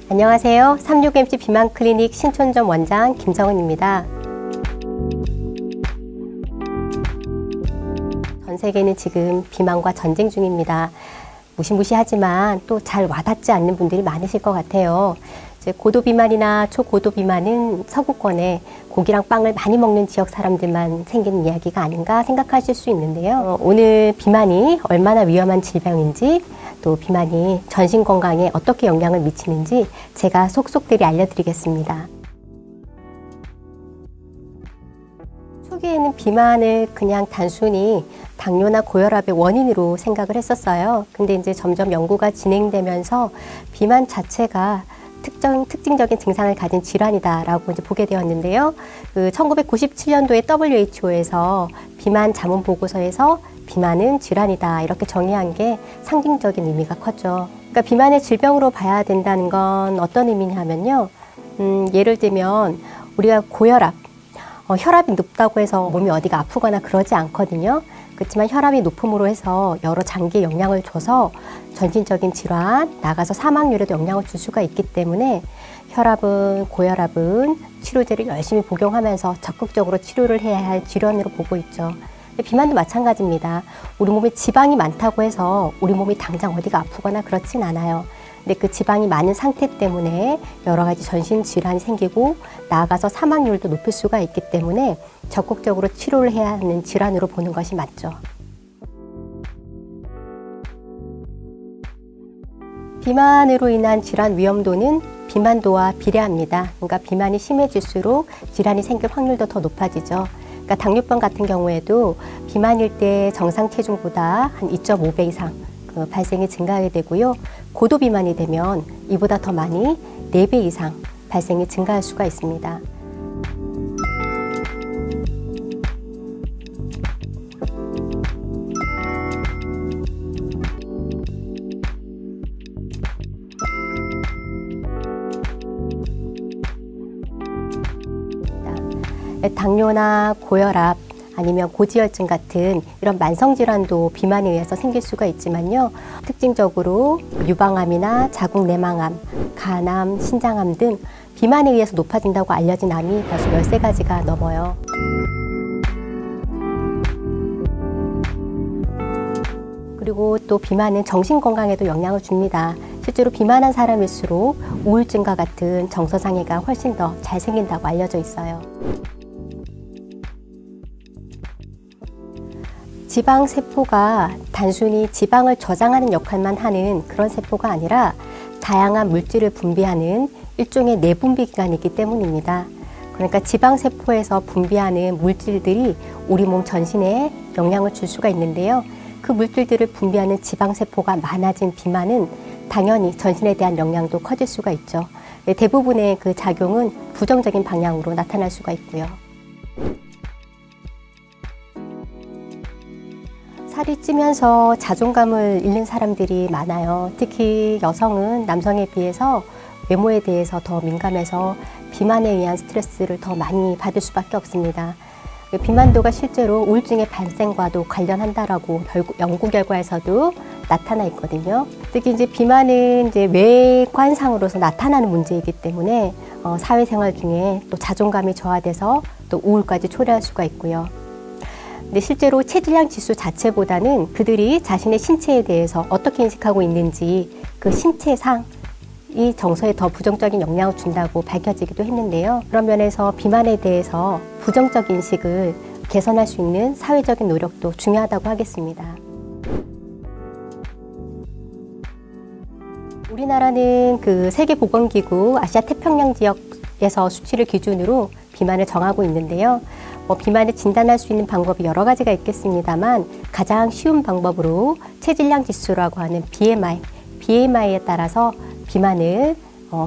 안녕하세요. 36MC 비만클리닉 신촌점 원장 김정은입니다. 전 세계는 지금 비만과 전쟁 중입니다. 무시무시하지만 또 잘 와닿지 않는 분들이 많으실 것 같아요. 고도비만이나 초고도비만은 서구권에 고기랑 빵을 많이 먹는 지역 사람들만 생기는 이야기가 아닌가 생각하실 수 있는데요. 오늘 비만이 얼마나 위험한 질병인지, 또 비만이 전신 건강에 어떻게 영향을 미치는지 제가 속속들이 알려드리겠습니다. 초기에는 비만을 그냥 단순히 당뇨나 고혈압의 원인으로 생각을 했었어요. 근데 이제 점점 연구가 진행되면서 비만 자체가 특징적인 증상을 가진 질환이다라고 이제 보게 되었는데요. 1997년도에 WHO에서 비만 자문 보고서에서 비만은 질환이다 이렇게 정의한 게 상징적인 의미가 컸죠. 그러니까 비만의 질병으로 봐야 된다는 건 어떤 의미냐면요. 예를 들면 우리가 고혈압, 혈압이 높다고 해서 몸이 어디가 아프거나 그러지 않거든요. 그렇지만 혈압이 높음으로 해서 여러 장기에 영향을 줘서 전신적인 질환, 나가서 사망률에도 영향을 줄 수가 있기 때문에 혈압은, 고혈압은 치료제를 열심히 복용하면서 적극적으로 치료를 해야 할 질환으로 보고 있죠. 비만도 마찬가지입니다. 우리 몸에 지방이 많다고 해서 우리 몸이 당장 어디가 아프거나 그렇진 않아요. 근데 그 지방이 많은 상태 때문에 여러 가지 전신 질환이 생기고 나아가서 사망률도 높일 수가 있기 때문에 적극적으로 치료를 해야 하는 질환으로 보는 것이 맞죠. 비만으로 인한 질환 위험도는 비만도와 비례합니다. 그러니까 비만이 심해질수록 질환이 생길 확률도 더 높아지죠. 그러니까 당뇨병 같은 경우에도 비만일 때 정상 체중보다 한 2.5배 이상 발생이 증가하게 되고요. 고도 비만이 되면 이보다 더 많이 4배 이상 발생이 증가할 수가 있습니다. 당뇨나 고혈압 아니면 고지혈증 같은 이런 만성질환도 비만에 의해서 생길 수가 있지만요. 특징적으로 유방암이나 자궁내망암, 간암, 신장암 등 비만에 의해서 높아진다고 알려진 암이 벌써 13가지가 넘어요. 그리고 또 비만은 정신건강에도 영향을 줍니다. 실제로 비만한 사람일수록 우울증과 같은 정서장애가 훨씬 더 잘 생긴다고 알려져 있어요. 지방세포가 단순히 지방을 저장하는 역할만 하는 그런 세포가 아니라 다양한 물질을 분비하는 일종의 내분비 기관이기 때문입니다. 그러니까 지방세포에서 분비하는 물질들이 우리 몸 전신에 영향을 줄 수가 있는데요. 그 물질들을 분비하는 지방세포가 많아진 비만은 당연히 전신에 대한 영향도 커질 수가 있죠. 대부분의 그 작용은 부정적인 방향으로 나타날 수가 있고요. 살이 찌면서 자존감을 잃는 사람들이 많아요. 특히 여성은 남성에 비해서 외모에 대해서 더 민감해서 비만에 의한 스트레스를 더 많이 받을 수밖에 없습니다. 비만도가 실제로 우울증의 발생과도 관련한다라고 연구 결과에서도 나타나 있거든요. 특히 이제 비만은 이제 외관상으로서 나타나는 문제이기 때문에 사회생활 중에 또 자존감이 저하돼서 또 우울까지 초래할 수가 있고요. 근데 실제로 체질량 지수 자체보다는 그들이 자신의 신체에 대해서 어떻게 인식하고 있는지 그 신체상 이 정서에 더 부정적인 영향을 준다고 밝혀지기도 했는데요. 그런 면에서 비만에 대해서 부정적 인식을 개선할 수 있는 사회적인 노력도 중요하다고 하겠습니다. 우리나라는 그 세계보건기구 아시아 태평양 지역에서 수치를 기준으로 비만을 정하고 있는데요. 비만을 진단할 수 있는 방법이 여러 가지가 있겠습니다만 가장 쉬운 방법으로 체질량 지수라고 하는 BMI에 따라서 비만을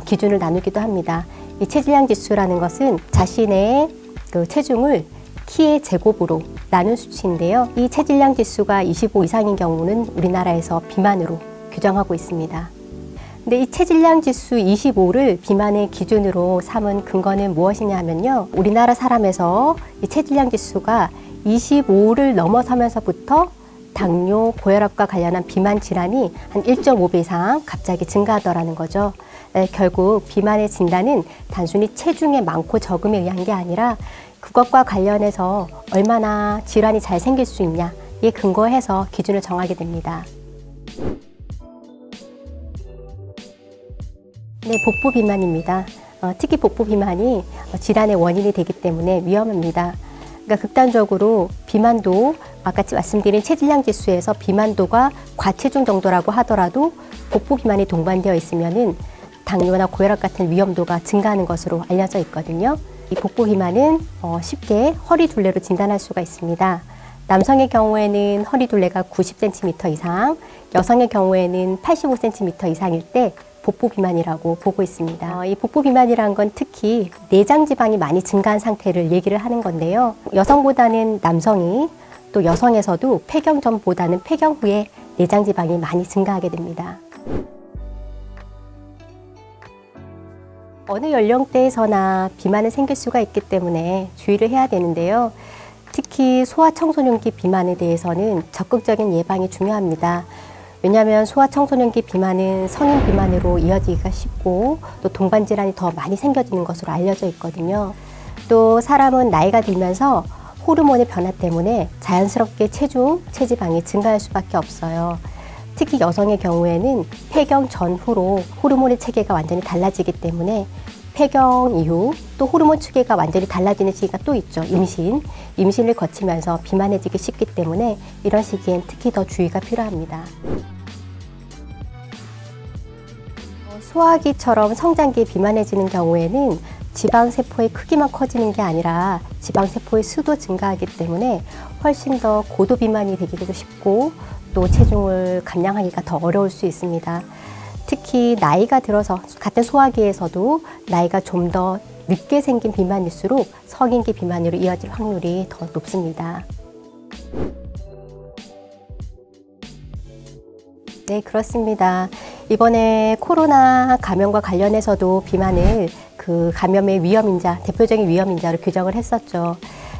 기준을 나누기도 합니다. 이 체질량 지수라는 것은 자신의 그 체중을 키의 제곱으로 나눈 수치인데요. 이 체질량 지수가 25 이상인 경우는 우리나라에서 비만으로 규정하고 있습니다. 근데 이 체질량 지수 25를 비만의 기준으로 삼은 근거는 무엇이냐 하면요. 우리나라 사람에서 이 체질량 지수가 25를 넘어서면서부터 당뇨, 고혈압과 관련한 비만 질환이 한 1.5배 이상 갑자기 증가하더라는 거죠. 결국 비만의 진단은 단순히 체중의 많고 적음에 의한 게 아니라 그것과 관련해서 얼마나 질환이 잘 생길 수 있냐에 근거해서 기준을 정하게 됩니다. 네, 복부 비만입니다. 특히 복부 비만이 질환의 원인이 되기 때문에 위험합니다. 그러니까 극단적으로 비만도 아까 말씀드린 체질량 지수에서 비만도가 과체중 정도라고 하더라도 복부 비만이 동반되어 있으면은 당뇨나 고혈압 같은 위험도가 증가하는 것으로 알려져 있거든요. 이 복부 비만은 쉽게 허리 둘레로 진단할 수가 있습니다. 남성의 경우에는 허리 둘레가 90cm 이상, 여성의 경우에는 85cm 이상일 때 복부 비만이라고 보고 있습니다. 이 복부 비만이라는 건 특히 내장 지방이 많이 증가한 상태를 얘기를 하는 건데요. 여성보다는 남성이 또 여성에서도 폐경 전보다는 폐경 후에 내장 지방이 많이 증가하게 됩니다. 어느 연령대에서나 비만은 생길 수가 있기 때문에 주의를 해야 되는데요. 특히 소아청소년기 비만에 대해서는 적극적인 예방이 중요합니다. 왜냐하면 소아청소년기 비만은 성인 비만으로 이어지기가 쉽고 또 동반질환이 더 많이 생겨지는 것으로 알려져 있거든요. 또 사람은 나이가 들면서 호르몬의 변화 때문에 자연스럽게 체중, 체지방이 증가할 수밖에 없어요. 특히 여성의 경우에는 폐경 전후로 호르몬의 체계가 완전히 달라지기 때문에 폐경 이후 또 호르몬 체계가 완전히 달라지는 시기가 또 있죠. 임신을 거치면서 비만해지기 쉽기 때문에 이런 시기엔 특히 더 주의가 필요합니다. 소아기처럼 성장기에 비만해지는 경우에는 지방세포의 크기만 커지는 게 아니라 지방세포의 수도 증가하기 때문에 훨씬 더 고도 비만이 되기도 쉽고 또 체중을 감량하기가 더 어려울 수 있습니다. 특히 나이가 들어서 같은 소아기에서도 나이가 좀 더 늦게 생긴 비만일수록 성인기 비만으로 이어질 확률이 더 높습니다. 네, 그렇습니다. 이번에 코로나 감염과 관련해서도 비만을 그 감염의 위험인자, 대표적인 위험인자로 규정을 했었죠.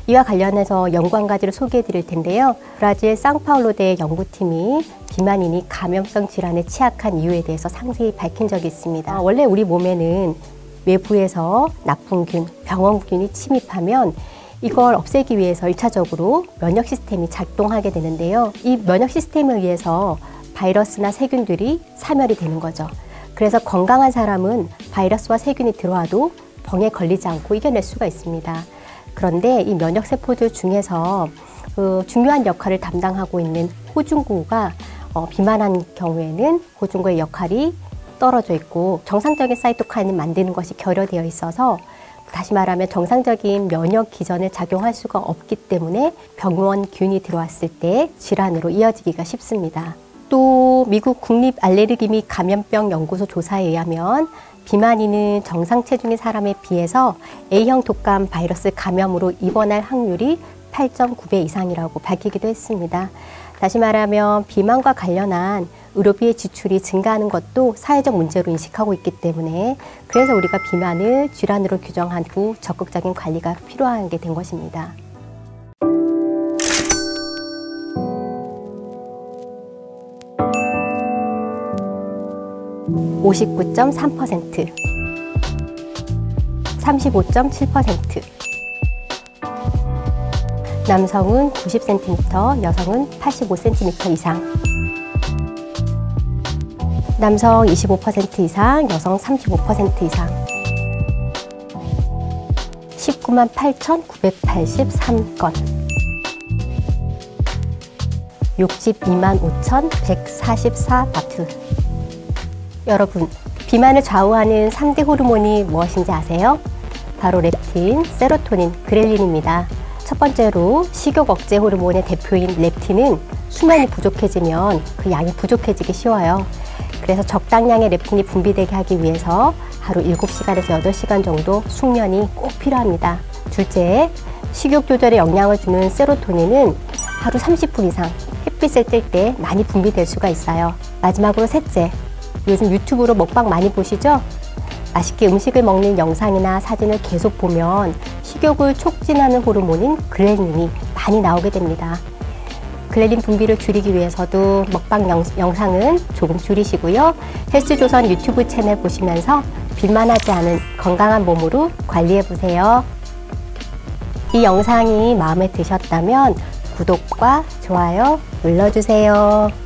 이와 관련해서 연구 한 가지를 소개해 드릴 텐데요. 브라질 상파울로대 연구팀이 비만인이 감염성 질환에 취약한 이유에 대해서 상세히 밝힌 적이 있습니다. 원래 우리 몸에는 외부에서 나쁜 균, 병원균이 침입하면 이걸 없애기 위해서 1차적으로 면역 시스템이 작동하게 되는데요. 이 면역 시스템에 의해서 바이러스나 세균들이 사멸이 되는 거죠. 그래서 건강한 사람은 바이러스와 세균이 들어와도 병에 걸리지 않고 이겨낼 수가 있습니다. 그런데 이 면역세포들 중에서 중요한 역할을 담당하고 있는 호중구가 비만한 경우에는 호중구의 역할이 떨어져 있고 정상적인 사이토카인을 만드는 것이 결여되어 있어서 다시 말하면 정상적인 면역 기전을 작용할 수가 없기 때문에 병원균이 들어왔을 때 질환으로 이어지기가 쉽습니다. 또 미국 국립알레르기 및 감염병 연구소 조사에 의하면 비만인은 정상 체중의 사람에 비해서 A형 독감 바이러스 감염으로 입원할 확률이 8.9배 이상이라고 밝히기도 했습니다. 다시 말하면 비만과 관련한 의료비의 지출이 증가하는 것도 사회적 문제로 인식하고 있기 때문에 그래서 우리가 비만을 질환으로 규정하고 적극적인 관리가 필요하게 된 것입니다. (59.3%) 35.7%. 남성은 90cm, 여성은 85cm 이상. 남성 25% 이상, 여성 35% 이상. 19만 8,983건. 62만 5,144 바트. 여러분, 비만을 좌우하는 3대 호르몬이 무엇인지 아세요? 바로 렙틴, 세로토닌, 그렐린입니다. 첫 번째로 식욕 억제 호르몬의 대표인 렙틴은 수면이 부족해지면 그 양이 부족해지기 쉬워요. 그래서 적당량의 렙틴이 분비되게 하기 위해서 하루 7시간에서 8시간 정도 숙면이 꼭 필요합니다. 둘째, 식욕 조절에 영향을 주는 세로토닌은 하루 30분 이상 햇빛을 뜰 때 많이 분비될 수가 있어요. 마지막으로 셋째, 요즘 유튜브로 먹방 많이 보시죠? 맛있게 음식을 먹는 영상이나 사진을 계속 보면 식욕을 촉진하는 호르몬인 그렐린이 많이 나오게 됩니다. 그렐린 분비를 줄이기 위해서도 먹방 영상은 조금 줄이시고요. 헬스조선 유튜브 채널 보시면서 비만하지 않은 건강한 몸으로 관리해보세요. 이 영상이 마음에 드셨다면 구독과 좋아요 눌러주세요.